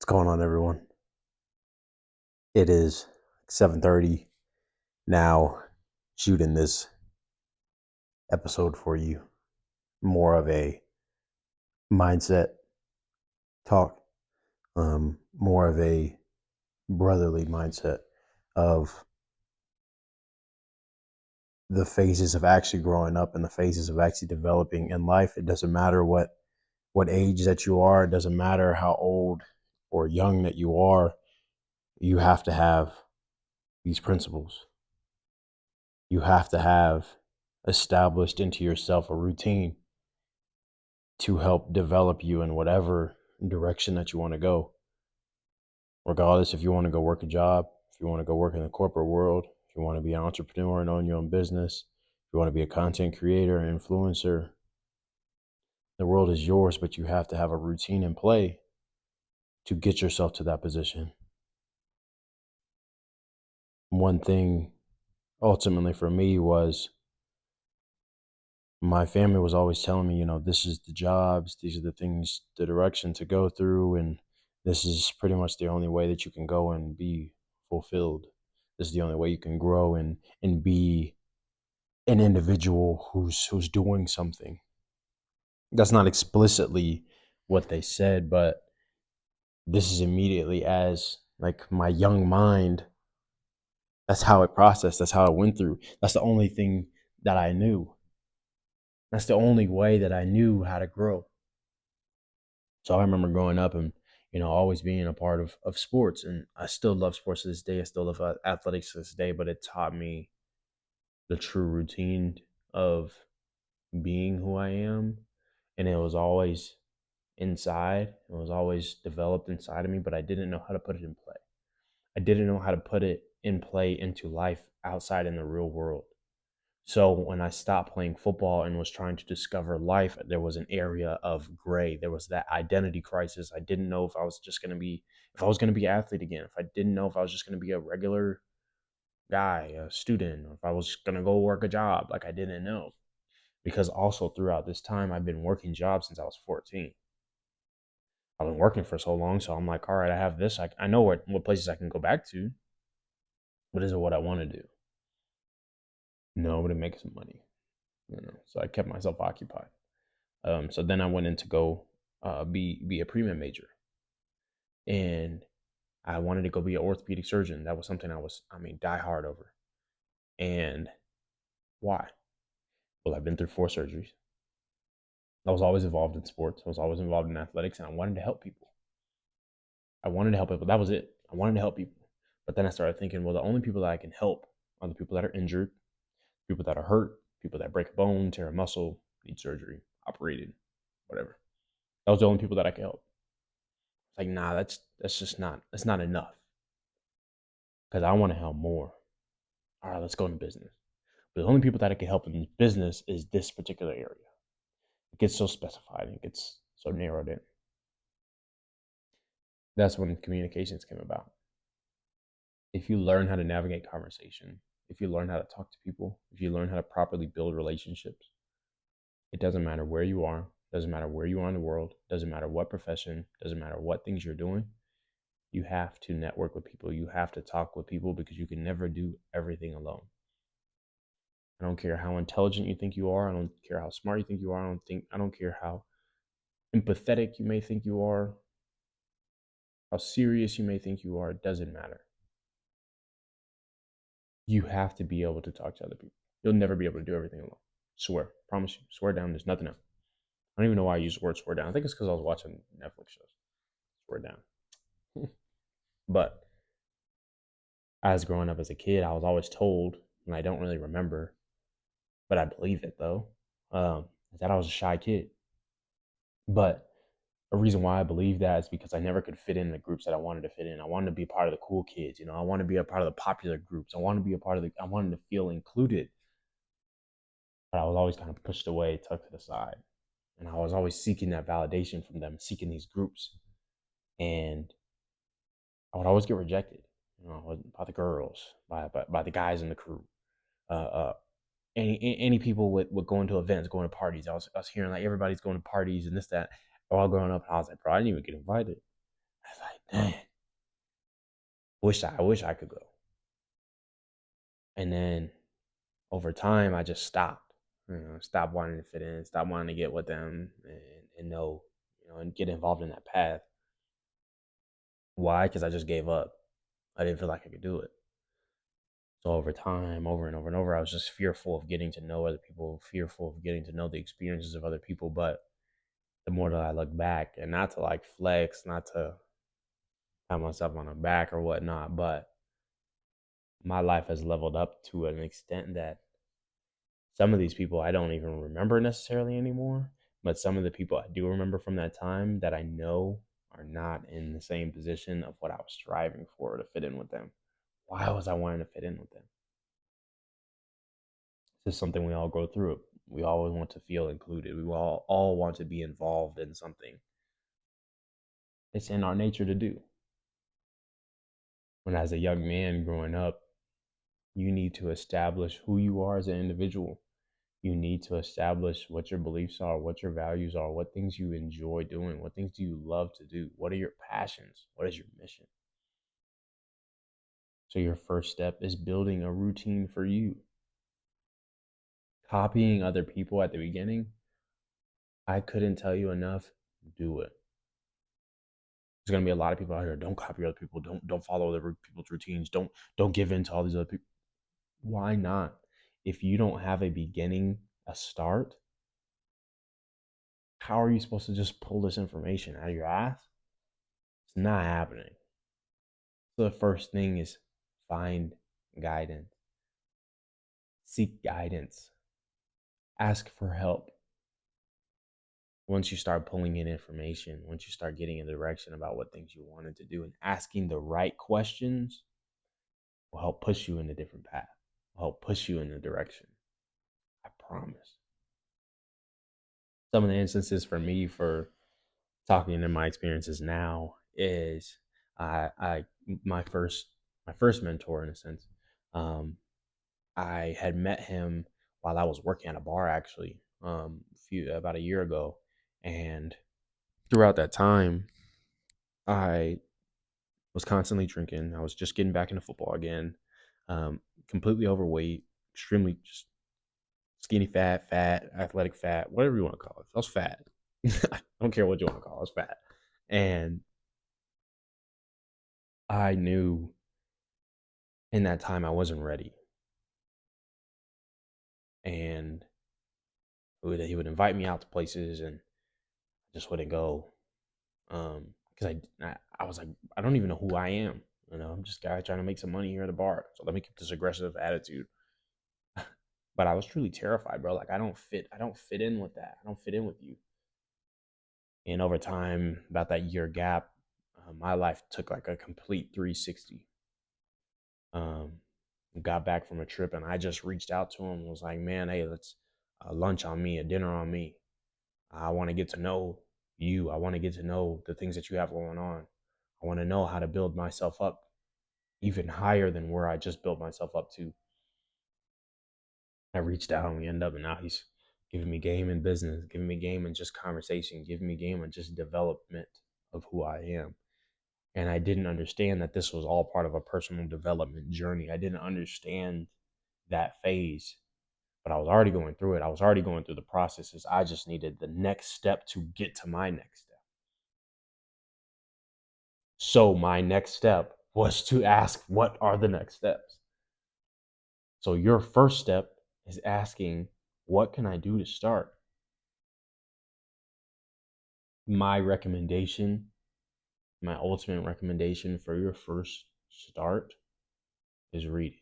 What's going on, everyone? It is 7:30 now, shooting this episode for you. More of a mindset talk, more of a brotherly mindset of the phases of actually growing up and the phases of actually developing in life. It doesn't matter what age that you are. It doesn't matter how old or young that you are. You have to have these principles. You have to have established into yourself a routine to help develop you in whatever direction that you want to go. Regardless if you want to go work a job, if you want to go work in the corporate world, if you want to be an entrepreneur and own your own business, if you want to be a content creator and influencer, the world is yours, but you have to have a routine in play to get yourself to that position. One thing ultimately for me was my family was always telling me, this is the jobs, these are the things, the direction to go through, and this is pretty much the only way that you can go and be fulfilled. This is the only way you can grow and be an individual who's doing something. That's not explicitly what they said, but this is immediately as like my young mind, that's how it processed, that's how it went through. That's the only thing that I knew. That's the only way that I knew how to grow. So I remember growing up and, always being a part of sports. And I still love sports to this day. I still love athletics to this day, but it taught me the true routine of being who I am. And it was always inside. It was always developed inside of me, but I didn't know how to put it in play. I didn't know how to put it in play into life outside in the real world. So when I stopped playing football and was trying to discover life, there was an area of gray. There was that identity crisis. I didn't know if I was just going to be, if I was going to be an athlete again, if I didn't know if I was just going to be a regular guy, a student, or if I was going to go work a job. Like I didn't know. Because also throughout this time, I've been working jobs since I was 14. I've been working for so long. So I'm like, all right, I have this. I know what places I can go back to. But is it what I want to do? No, but it makes some money. So I kept myself occupied. So then I went in to go be a pre-med major, and I wanted to go be an orthopedic surgeon. That was something die hard over. And why? Well, I've been through 4 surgeries. I was always involved in sports. I was always involved in athletics, and I wanted to help people. That was it. I wanted to help people. But then I started thinking, well, the only people that I can help are the people that are injured, people that are hurt, people that break a bone, tear a muscle, need surgery, operated, whatever. That was the only people that I could help. Like, nah, that's not enough. Because I want to help more. All right, let's go into business. But the only people that I can help in business is this particular area. It gets so specified, it gets so narrowed in. That's when communications came about. If you learn how to navigate conversation, if you learn how to talk to people, if you learn how to properly build relationships, it doesn't matter where you are, doesn't matter where you are in the world, doesn't matter what profession, doesn't matter what things you're doing. You have to network with people. You have to talk with people because you can never do everything alone. I don't care how intelligent you think you are. I don't care how smart you think you are. I don't care how empathetic you may think you are, how serious you may think you are. It doesn't matter. You have to be able to talk to other people. You'll never be able to do everything alone. Swear. Promise you. Swear down. There's nothing else. I don't even know why I use the word swear down. I think it's because I was watching Netflix shows. Swear down. But as growing up as a kid, I was always told, and I don't really remember, but I believe it though, that I was a shy kid. But a reason why I believe that is because I never could fit in the groups that I wanted to fit in. I wanted to be a part of the cool kids, I want to be a part of the popular groups. I want to be a part of I wanted to feel included. But I was always kind of pushed away, tucked to the side. And I was always seeking that validation from them, seeking these groups. And I would always get rejected, by the girls, by the guys in the crew. Uh, any people with going to events, going to parties. I was hearing like everybody's going to parties and this, that. All growing up, I was like, bro, I didn't even get invited. I was like, dang, I wish I could go. And then over time, I just stopped. Stopped wanting to fit in, stopped wanting to get with them, and know, and get involved in that path. Why? Because I just gave up. I didn't feel like I could do it. So over time, over and over and over, I was just fearful of getting to know other people, fearful of getting to know the experiences of other people. But the more that I look back, and not to like flex, not to pat myself on the back or whatnot, but my life has leveled up to an extent that some of these people I don't even remember necessarily anymore. But some of the people I do remember from that time that I know are not in the same position of what I was striving for to fit in with them. Why was I wanting to fit in with them? This is something we all go through. We always want to feel included. We all want to be involved in something. It's in our nature to do. When as a young man growing up, you need to establish who you are as an individual. You need to establish what your beliefs are, what your values are, what things you enjoy doing, what things do you love to do, what are your passions, what is your mission. So your first step is building a routine for you. Copying other people at the beginning, I couldn't tell you enough, do it. There's gonna be a lot of people out here. Don't copy other people. Don't follow other people's routines. Don't give in to all these other people. Why not? If you don't have a beginning, a start, how are you supposed to just pull this information out of your ass? It's not happening. So the first thing is find guidance. Seek guidance. Ask for help. Once you start pulling in information, once you start getting a direction about what things you wanted to do and asking the right questions will help push you in a different path, will help push you in a direction. I promise. Some of the instances for me for talking in my experiences now is I my first mentor in a sense. Um, I had met him while I was working at a bar actually, about a year ago, and throughout that time, I was constantly drinking. I was just getting back into football again, completely overweight, extremely just skinny fat, athletic fat, whatever you want to call it. I was fat. I don't care what you want to call it. I was fat. And I knew in that time I wasn't ready. And he would invite me out to places and I just wouldn't go. Because I was like, I don't even know who I am. I'm just a guy trying to make some money here at the bar. So let me keep this aggressive attitude. But I was truly terrified, bro. Like I don't fit in with that. I don't fit in with you. And over time, about that year gap, my life took like a complete 360. Um, got back from a trip and I just reached out to him and was like, man, hey, let's lunch on me, a dinner on me. I want to get to know you. I want to get to know the things that you have going on. I want to know how to build myself up even higher than where I just built myself up to. I reached out and we ended up, and now he's giving me game in business, giving me game in just conversation, giving me game in just development of who I am. And I didn't understand that this was all part of a personal development journey. I didn't understand that phase, but I was already going through it. I was already going through the processes. I just needed the next step to get to my next step. So my next step was to ask, what are the next steps? So your first step is asking, what can I do to start? My recommendation, my ultimate recommendation for your first start is reading.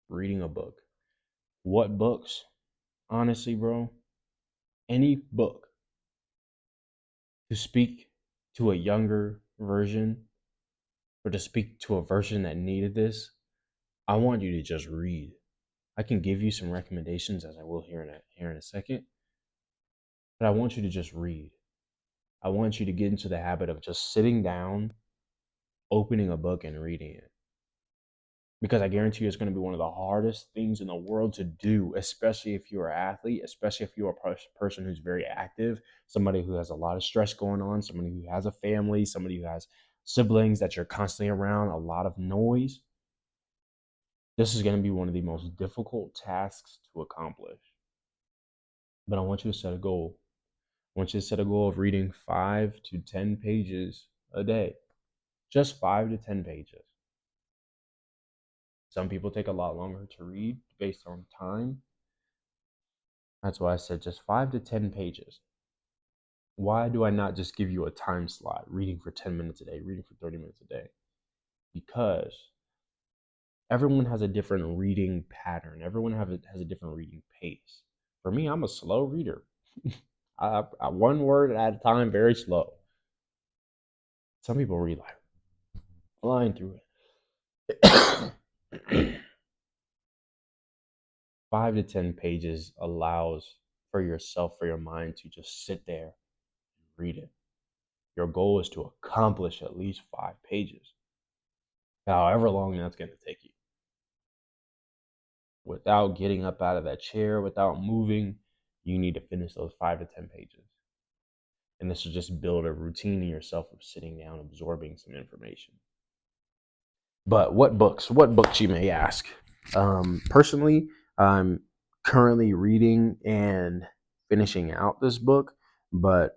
Reading a book. What books? Honestly, bro, any book to speak to a younger version or to speak to a version that needed this, I want you to just read. I can give you some recommendations as I will here in a second, but I want you to just read. I want you to get into the habit of just sitting down, opening a book and reading it. because I guarantee you it's going to be one of the hardest things in the world to do, especially if you're an athlete, especially if you're a person who's very active, somebody who has a lot of stress going on, somebody who has a family, somebody who has siblings that you're constantly around, a lot of noise. This is going to be one of the most difficult tasks to accomplish. But I want you to set a goal. I want you to set a goal of reading 5 to 10 pages a day, just 5 to 10 pages. Some people take a lot longer to read based on time. That's why I said just 5 to 10 pages. Why do I not just give you a time slot, reading for 10 minutes a day, reading for 30 minutes a day? Because everyone has a different reading pattern. Everyone has a different reading pace. For me, I'm a slow reader. I one word at a time, very slow. Some people read like flying through it. 5 to 10 pages allows for yourself, for your mind to just sit there and read it. Your goal is to accomplish at least 5 pages, however long that's going to take you. Without getting up out of that chair, without moving, you need to finish those 5 to 10 pages. And this will just build a routine in yourself of sitting down, absorbing some information. But what books? What books, you may ask? Personally, I'm currently reading and finishing out this book, but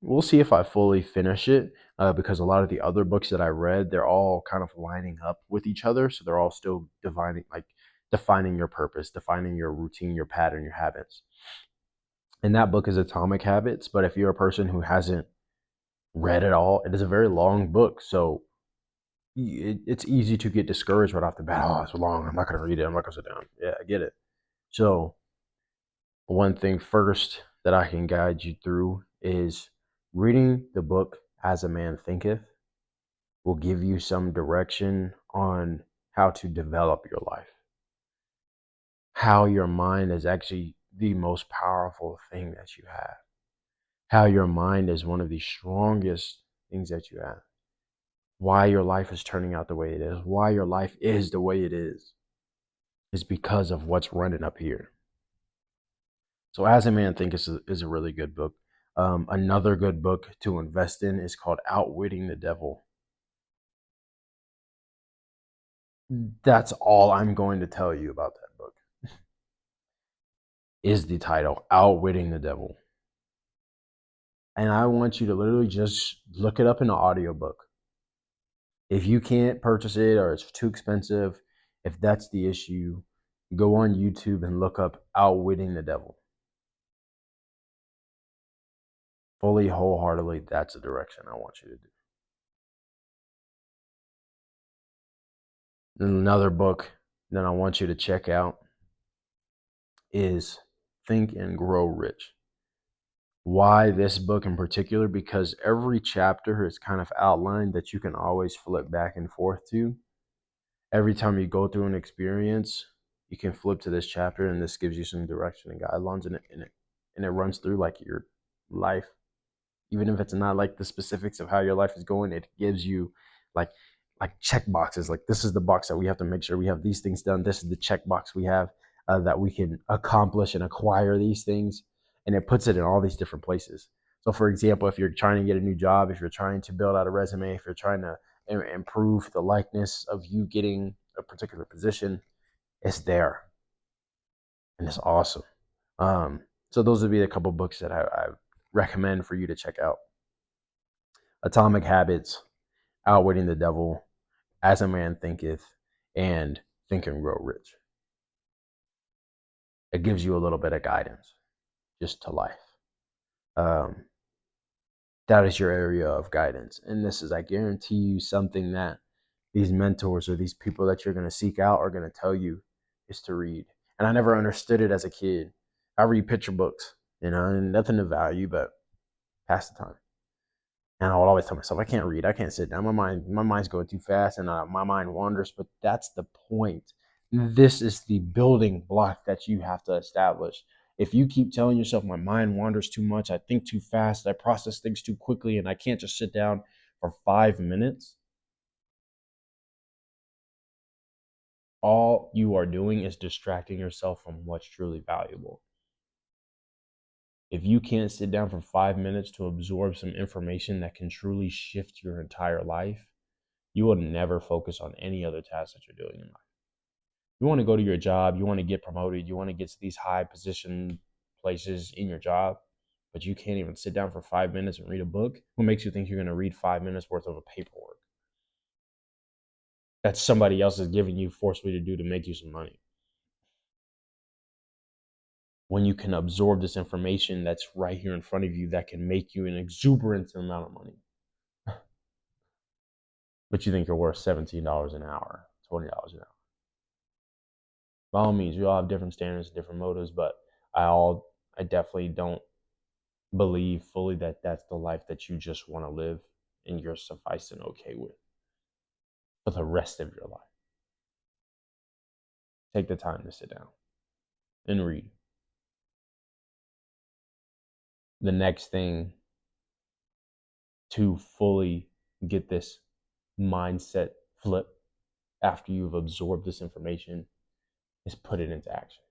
we'll see if I fully finish it, because a lot of the other books that I read, they're all kind of lining up with each other. So they're all still defining your purpose, defining your routine, your pattern, your habits. And that book is Atomic Habits. But if you're a person who hasn't read it all, it is a very long book. So it's easy to get discouraged right off the bat. Oh, it's long. I'm not going to read it. I'm not going to sit down. Yeah, I get it. So one thing first that I can guide you through is reading the book As a Man Thinketh will give you some direction on how to develop your life, how your mind is actually the most powerful thing that you have, how your mind is one of the strongest things that you have, why your life is turning out the way it is, why your life is the way it is because of what's running up here. So As a Man Thinketh is a really good book. Another good book to invest in is called Outwitting the Devil. That's all I'm going to tell you about that book. Is the title, Outwitting the Devil. And I want you to literally just look it up in an audiobook. If you can't purchase it or it's too expensive, if that's the issue, go on YouTube and look up Outwitting the Devil. Fully, wholeheartedly, that's the direction I want you to do. And another book that I want you to check out is Think and Grow Rich. Why this book in particular? Because every chapter is kind of outlined that you can always flip back and forth to. Every time you go through an experience, you can flip to this chapter, and this gives you some direction and guidelines in it, and it runs through like your life. Even if it's not like the specifics of how your life is going, it gives you like check boxes. Like, this is the box that we have to make sure we have these things done. This is the check box we have that we can accomplish and acquire these things. And it puts it in all these different places. So for example, if you're trying to get a new job, if you're trying to build out a resume, if you're trying to improve the likeness of you getting a particular position, it's there. And it's awesome. So those would be a couple books that I recommend for you to check out. Atomic Habits, Outwitting the Devil, As a Man Thinketh, and Think and Grow Rich. It gives you a little bit of guidance just to life. That is your area of guidance. And this is, I guarantee you, something that these mentors or these people that you're going to seek out are going to tell you is to read. And I never understood it as a kid. I read picture books, and nothing of value, but pass the time. And I would always tell myself, I can't read. I can't sit down. My mind's going too fast, and my mind wanders. But that's the point. This is the building block that you have to establish. If you keep telling yourself, my mind wanders too much, I think too fast, I process things too quickly, and I can't just sit down for 5 minutes, All you are doing is distracting yourself from what's truly valuable. If you can't sit down for 5 minutes to absorb some information that can truly shift your entire life, you will never focus on any other task that you're doing in life. You want to go to your job, you want to get promoted, you want to get to these high position places in your job, but you can't even sit down for 5 minutes and read a book. What makes you think you're going to read 5 minutes worth of a paperwork that somebody else is giving you forcefully to do to make you some money? When you can absorb this information that's right here in front of you that can make you an exuberant amount of money, but you think you're worth $17 an hour, $20 an hour. By all means, we all have different standards, different motives, but I definitely don't believe fully that that's the life that you just want to live and you're suffice and okay with for the rest of your life. Take the time to sit down and read. The next thing to fully get this mindset flip after you've absorbed this information is put it into action.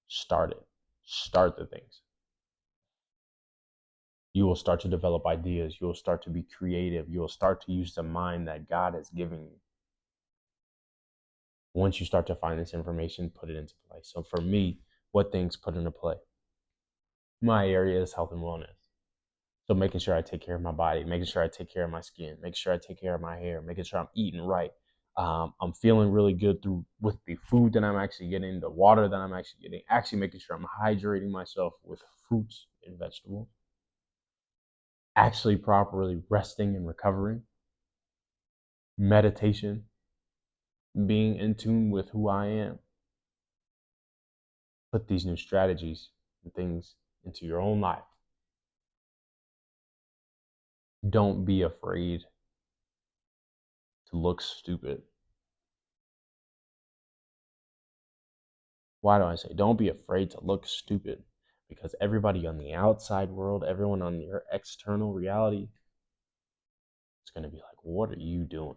Start it. Start the things. You will start to develop ideas. You will start to be creative. You will start to use the mind that God has given you. Once you start to find this information, put it into play. So for me, what things put into play? My area is health and wellness. So making sure I take care of my body, making sure I take care of my skin, making sure I take care of my hair, making sure I'm eating right. I'm feeling really good with the food that I'm actually getting, the water that I'm actually getting, actually making sure I'm hydrating myself with fruits and vegetables, actually properly resting and recovering, meditation, being in tune with who I am. Put these new strategies and things into your own life. Don't be afraid to look stupid. Why do I say don't be afraid to look stupid? Because everybody on the outside world, everyone on your external reality, is going to be like, what are you doing?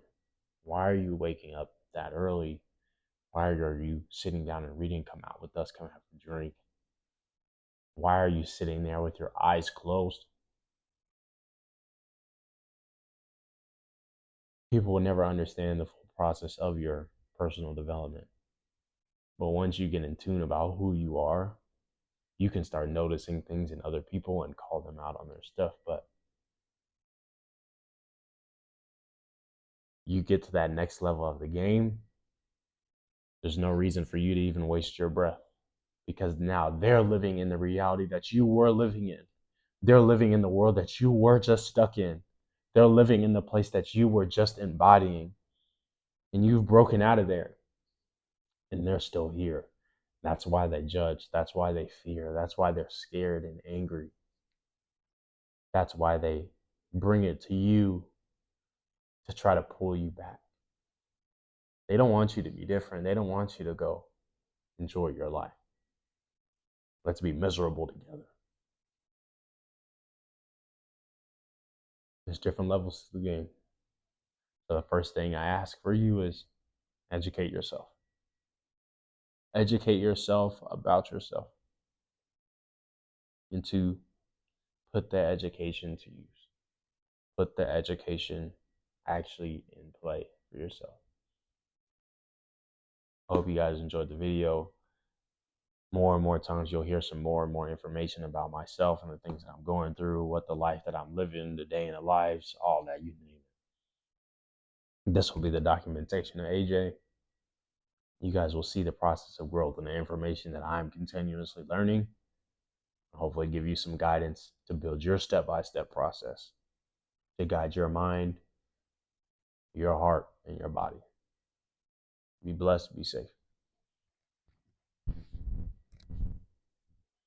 Why are you waking up that early? Why are you sitting down and reading? Come out with us, come have a drink. Why are you sitting there with your eyes closed? People will never understand the full process of your personal development. But once you get in tune about who you are, you can start noticing things in other people and call them out on their stuff. But you get to that next level of the game, there's no reason for you to even waste your breath, because now they're living in the reality that you were living in. They're living in the world that you were just stuck in. They're living in the place that you were just embodying. And you've broken out of there. And they're still here. That's why they judge. That's why they fear. That's why they're scared and angry. That's why they bring it to you to try to pull you back. They don't want you to be different. They don't want you to go enjoy your life. Let's be miserable together. There's different levels to the game. So the first thing I ask for you is educate yourself. Educate yourself about yourself. And to put that education to use. Put the education actually in play for yourself. I hope you guys enjoyed the video. More and more times you'll hear some more and more information about myself and the things that I'm going through, what the life that I'm living, the day in the lives, all that, you name it. This will be the documentation of AJ. You guys will see the process of growth and the information that I'm continuously learning. Hopefully give you some guidance to build your step-by-step process to guide your mind, your heart, and your body. Be blessed, be safe.